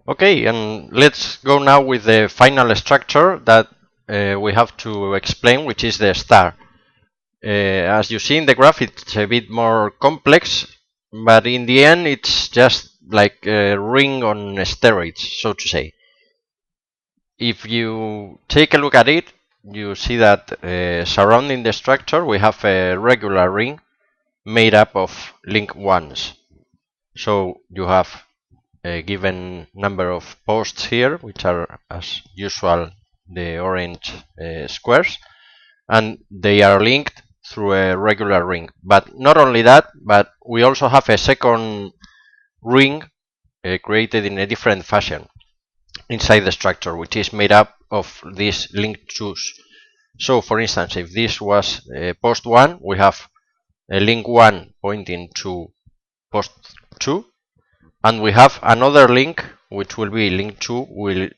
Okay, and let's go now with the final structure that we have to explain, which is the star. As you see in the graph, it's a bit more complex, but in the end, it's just like a ring on steroids, so to say. If you take a look at it, you see that surrounding the structure, we have a regular ring made up of link ones. So you have a given number of posts here, which are as usual the orange squares, and they are linked through a regular ring. But not only that, but we also have a second ring created in a different fashion inside the structure, which is made up of these linked twos. So for instance, if this was post 1, we have a link 1 pointing to post 2, and we have another link which will be link 2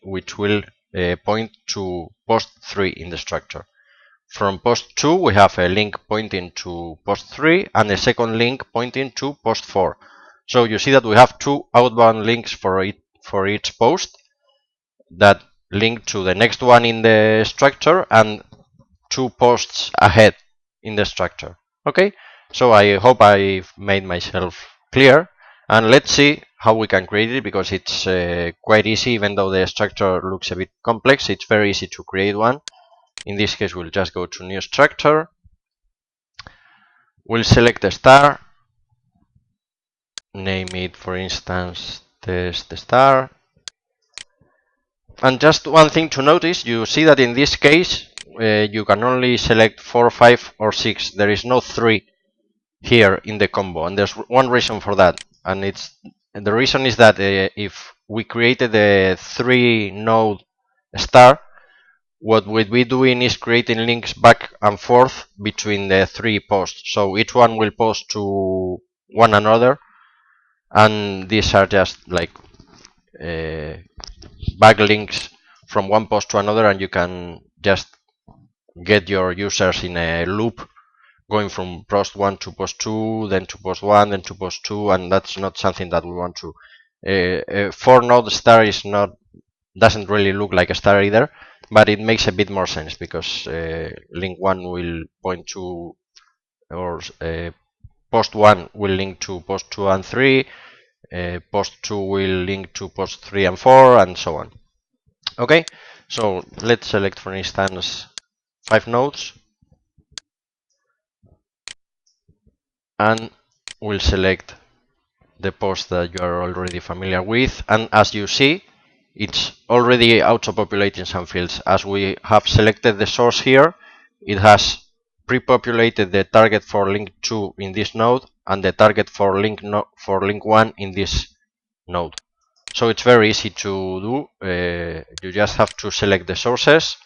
which will point to post 3 in the structure. From post 2 we have a link pointing to post 3 and a second link pointing to post 4. So you see that we have two outbound links for each post that link to the next one in the structure and two posts ahead in the structure. Okay, so I hope I've made myself clear, and let's see how we can create it, because it's quite easy. Even though the structure looks a bit complex, it's very easy to create one. In this case, we'll just go to new structure, we'll select a star, name it for instance test star. And just one thing to notice, you see that in this case you can only select 4, 5 or 6. There is no 3 here in the combo, and there's one reason for that, and the reason is that if we created a 3 node star, what we'd be doing is creating links back and forth between the 3 posts. So each one will post to one another, and these are just like backlinks from one post to another, and you can just get your users in a loop going from post 1 to post 2, then to post 1, then to post 2, and that's not something that we want to. A 4 node star doesn't really look like a star either, but it makes a bit more sense because link 1 will point to, or post 1 will link to post 2 and 3, post 2 will link to post 3 and 4, and so on. Okay, so let's select for instance 5 nodes, and we'll select the post that you are already familiar with, and as you see, it's already auto-populating some fields. As we have selected the source here, it has pre-populated the target for link 2 in this node and the target for link 1 in this node. So it's very easy to do. You just have to select the sources,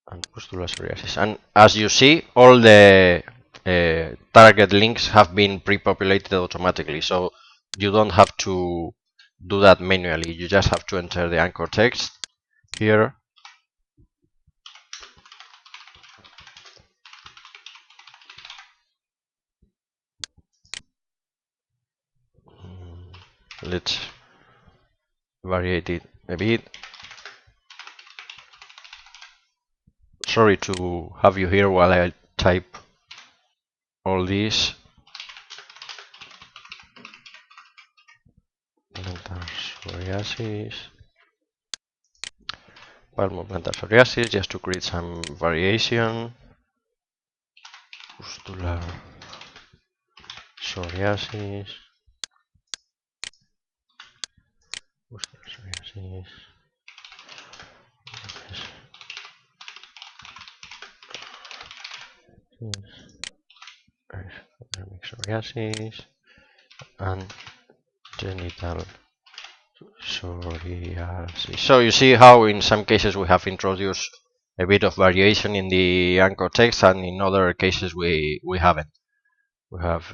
and Pustula psoriasis. And as you see, all the target links have been pre-populated automatically, so you don't have to do that manually. You just have to enter the anchor text here. Let's variate it a bit. Sorry to have you here while I type all these. Plantar psoriasis, palmoplantar psoriasis, just to create some variation. Pustular psoriasis, pustular psoriasis, psoriasis, and genital psoriasis. So you see how in some cases we have introduced a bit of variation in the anchor text, and in other cases we haven't. We have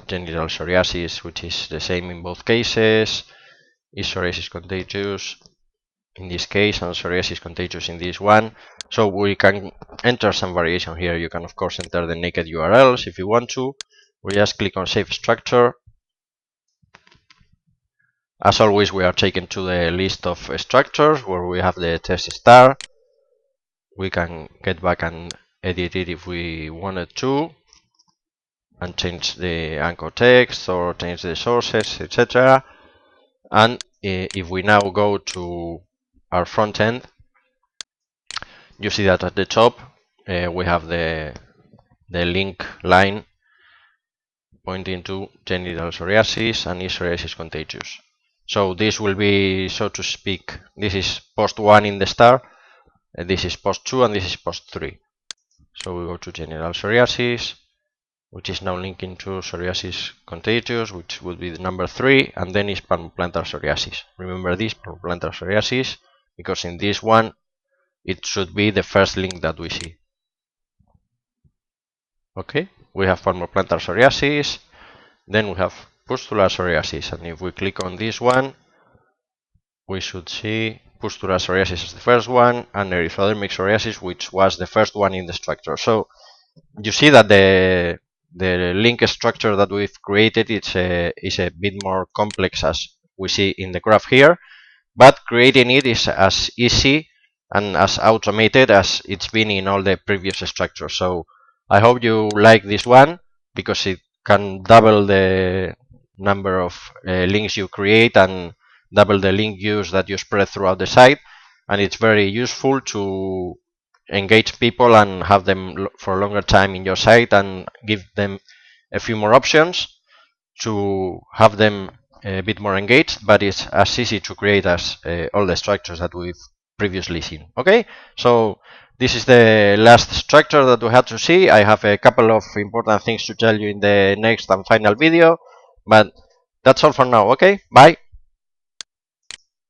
genital psoriasis, which is the same in both cases. Is psoriasis contagious in this case, and psoriasis contagious in this one? So we can enter some variation here. You can of course enter the naked URLs if you want to. We just click on Save Structure. As always, we are taken to the list of structures where we have the test star. We can get back and edit it if we wanted to, and change the anchor text or change the sources, etc. And if we now go to our front end, you see that at the top we have the link line pointing to genital psoriasis and is psoriasis contagious. So this will be, so to speak, this is post 1 in the star, this is post 2, and this is post 3. So we go to genital psoriasis, which is now linking to psoriasis contagious, which would be the number 3, and then is palmoplantar psoriasis. Remember this, palmoplantar psoriasis, because in this one it should be the first link that we see. Okay, we have palmoplantar psoriasis, then we have pustular psoriasis, and if we click on this one, we should see pustular psoriasis as the first one, and erythrodermic psoriasis, which was the first one in the structure. So you see that the link structure that we've created is a bit more complex, as we see in the graph here, but creating it is as easy and as automated as it's been in all the previous structures. So I hope you like this one, because it can double the number of links you create and double the link use that you spread throughout the site, and it's very useful to engage people and have them for a longer time in your site and give them a few more options to have them a bit more engaged, but it's as easy to create as all the structures that we've previously seen. Okay, so this is the last structure that we had to see. I have a couple of important things to tell you in the next and final video, but that's all for now. Okay, bye.